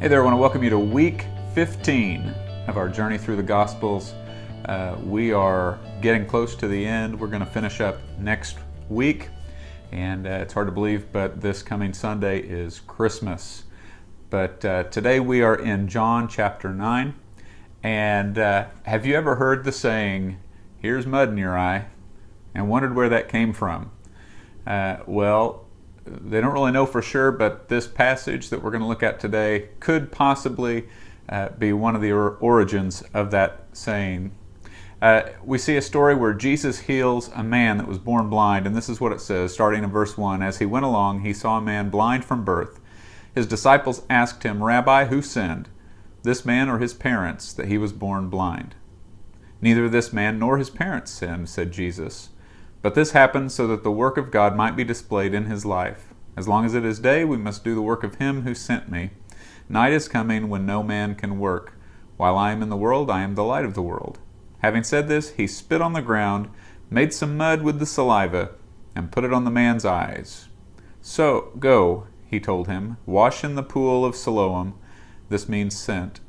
Hey there, I want to welcome you to week 15 of our journey through the Gospels. We are getting close to the end. We're going to finish up next week, and it's hard to believe, but this coming Sunday is Christmas. But today we are in John chapter 9, and have you ever heard the saying, "Here's mud in your eye," and wondered where that came from? Well, they don't really know for sure, but this passage that we're going to look at today could possibly be one of the origins of that saying. We see a story where Jesus heals a man that was born blind, and this is what it says, starting in verse 1. As he went along, he saw a man blind from birth. His disciples asked him, "Rabbi, who sinned, this man or his parents, that he was born blind?" "Neither this man nor his parents sinned," said Jesus. "But this happened so that the work of God might be displayed in his life. As long as it is day, we must do the work of him who sent me. Night is coming when no man can work. While I am in the world, I am the light of the world." Having said this, he spit on the ground, made some mud with the saliva, and put it on the man's eyes. "So, go," he told him, "wash in the pool of Siloam." This means sent.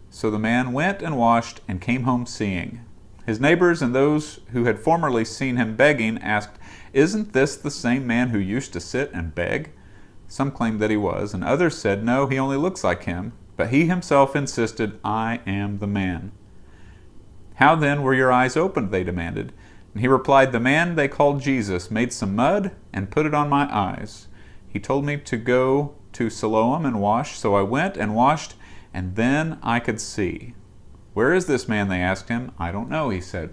So the man went and washed and came home seeing. His neighbors and those who had formerly seen him begging asked, "Isn't this the same man who used to sit and beg?" Some claimed that he was, and others said, "No, he only looks like him." But he himself insisted, "I am the man." "How then were your eyes opened?" they demanded. And he replied, "The man they called Jesus made some mud and put it on my eyes. He told me to go to Siloam and wash, so I went and washed, and then I could see." "Where is this man?" they asked him. "I don't know," he said.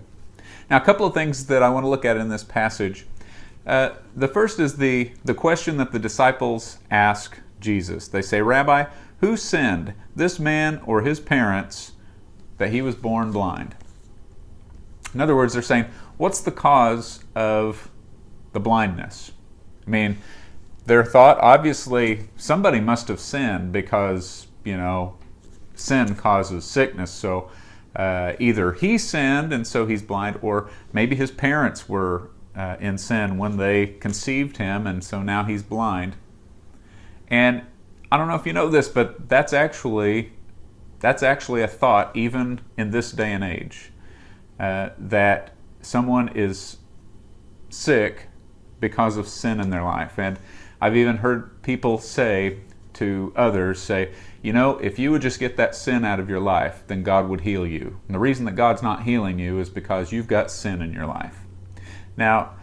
Now, a couple of things that I want to look at in this passage. The first is the question that the disciples ask Jesus. They say, "Rabbi, who sinned, this man or his parents, that he was born blind?" In other words, they're saying, what's the cause of the blindness? I mean, their thought, obviously, somebody must have sinned because, sin causes sickness. So either he sinned and so he's blind, or maybe his parents were in sin when they conceived him and so now he's blind. And I don't know if you know this, but that's actually a thought even in this day and age, that someone is sick because of sin in their life. And I've even heard people say to others, if you would just get that sin out of your life, then God would heal you. And the reason that God's not healing you is because you've got sin in your life. Now,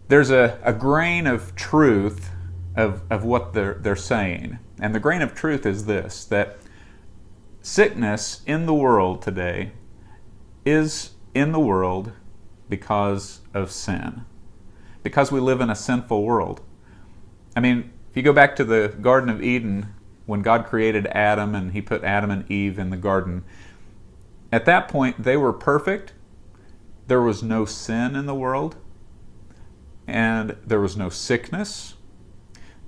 there's a grain of truth of what they're saying. And the grain of truth is this, that sickness in the world today is in the world because of sin. Because we live in a sinful world. I mean, if you go back to the Garden of Eden, when God created Adam and he put Adam and Eve in the garden, at that point they were perfect. There was no sin in the world, and there was no sickness.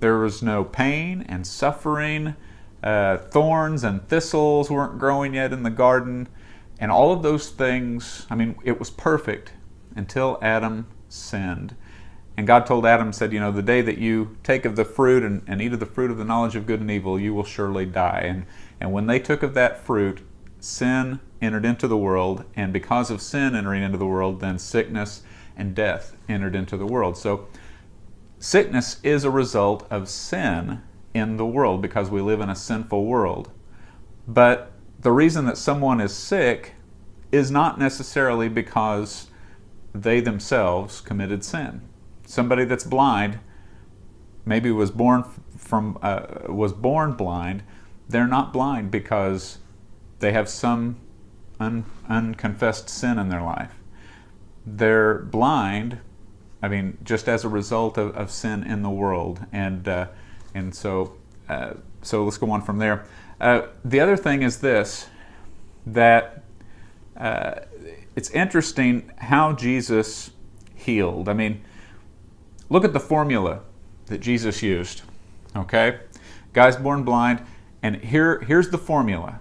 There was no pain and suffering. Thorns and thistles weren't growing yet in the garden. And all of those things, it was perfect until Adam sinned. And God told Adam, said, the day that you take of the fruit and eat of the fruit of the knowledge of good and evil, you will surely die. And when they took of that fruit, sin entered into the world. And because of sin entering into the world, then sickness and death entered into the world. So sickness is a result of sin in the world because we live in a sinful world. But the reason that someone is sick is not necessarily because they themselves committed sin. Somebody that's blind, maybe was born blind. They're not blind because they have some unconfessed sin in their life. They're blind, just as a result of sin in the world, and so let's go on from there. The other thing is this, that it's interesting how Jesus healed. Look at the formula that Jesus used. Okay? Guy's born blind, and here's the formula.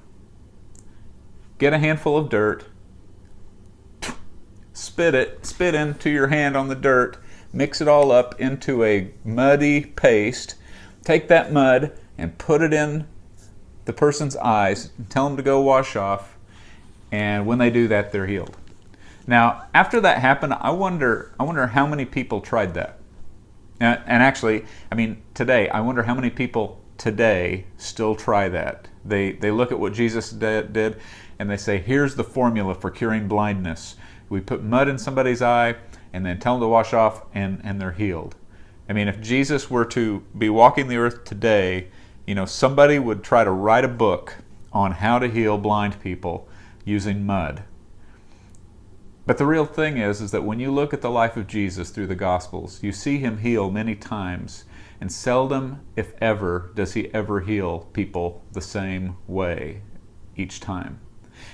Get a handful of dirt, spit into your hand on the dirt, mix it all up into a muddy paste, take that mud and put it in the person's eyes, tell them to go wash off, and when they do that, they're healed. Now, after that happened, I wonder how many people tried that. And actually, I mean, today, I wonder how many people today still try that. They look at what Jesus did, and they say, here's the formula for curing blindness. We put mud in somebody's eye, and then tell them to wash off, and they're healed. I mean, if Jesus were to be walking the earth today, somebody would try to write a book on how to heal blind people using mud. But the real thing is that when you look at the life of Jesus through the Gospels, you see him heal many times, and seldom, if ever, does he ever heal people the same way each time.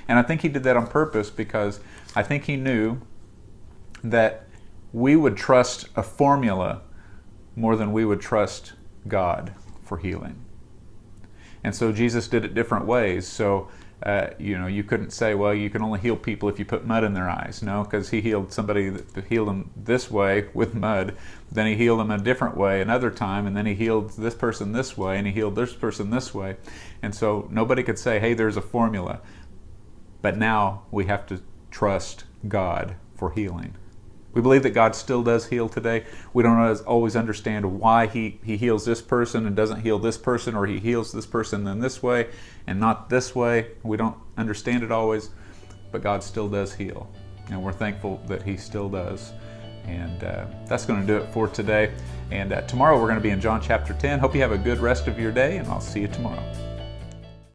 And I think he did that on purpose because I think he knew that we would trust a formula more than we would trust God for healing. And so Jesus did it different ways. So you couldn't say, well, you can only heal people if you put mud in their eyes. No, because he healed somebody that healed them this way with mud. Then he healed them a different way another time, and then he healed this person this way, and he healed this person this way. And so nobody could say, hey, there's a formula. But now we have to trust God for healing. We believe that God still does heal today. We don't always understand why he heals this person and doesn't heal this person, or he heals this person in this way and not this way. We don't understand it always, but God still does heal. And we're thankful that he still does. And that's going to do it for today. And tomorrow we're going to be in John chapter 10. Hope you have a good rest of your day, and I'll see you tomorrow.